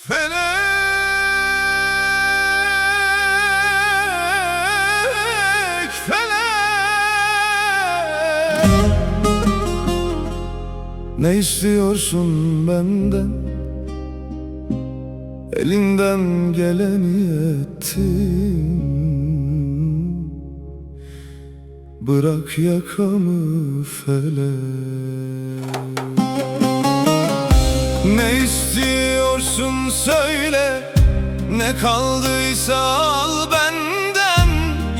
Felek, felek, ne istiyorsun benden? Elinden geleni ettin. Bırak yakamı felek. Ne istiyorsun söyle, ne kaldıysa al benden.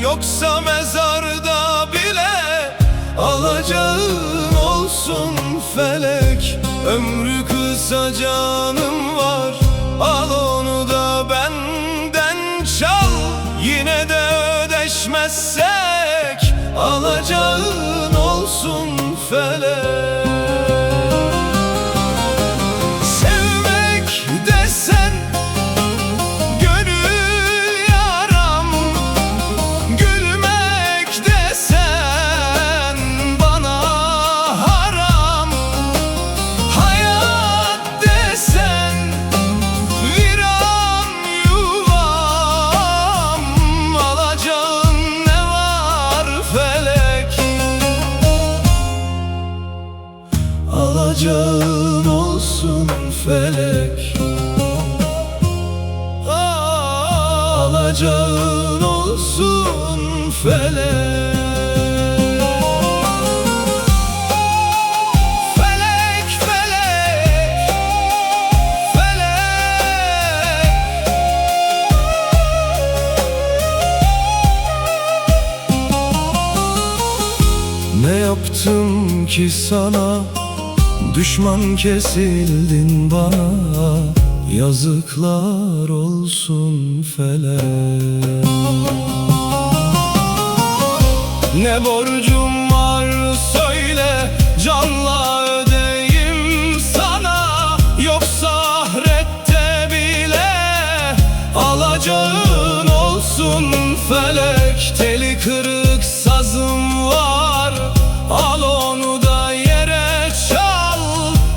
Yoksa mezarda bile alacağın olsun felek. Ömrü kısa canım var, al onu da benden çal. Yine de ödeşmezsek alacağın olsun felek. Sevmek desen gönül yaram, gülmek desen bana haram. Hayat desen viran yuvam, alacağın ne var felek? Alacağın olsun felek. Alacağın olsun felek. Felek, felek, felek. Ne yaptım ki sana? Düşman kesildin bana. Yazıklar olsun felek. Ne borcum var söyle, canla ödeyim sana. Yoksa ahirette bile alacağın olsun felek. Teli kırık sazım var, al onu da yere çal.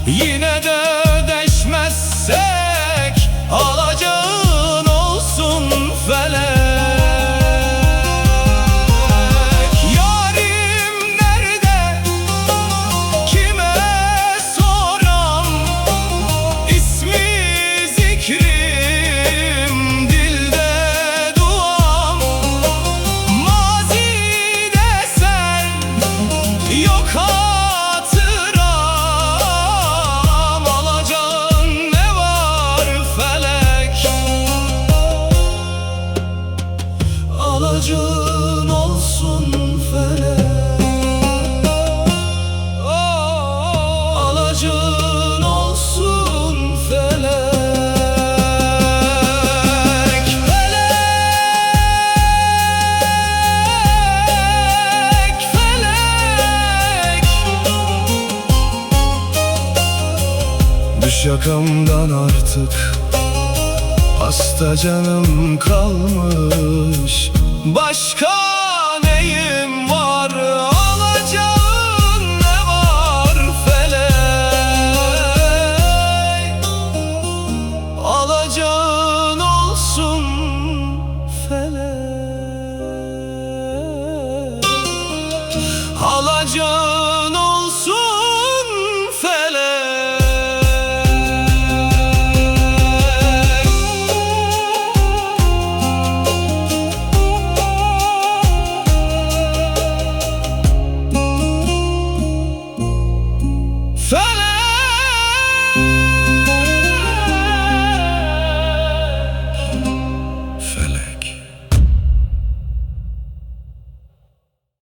Yine de ödeşmezsek alacağın olsun felek. Yarim nerede, kime soram? İsmi zikrim, dilde duam. Mazi desen yok hatıram, alacağın ne var felek? Alacağın olsun felek. Alacağın olsun felek. Felek, felek. Düş yakamdan artık, hasta canım kalmış. Başka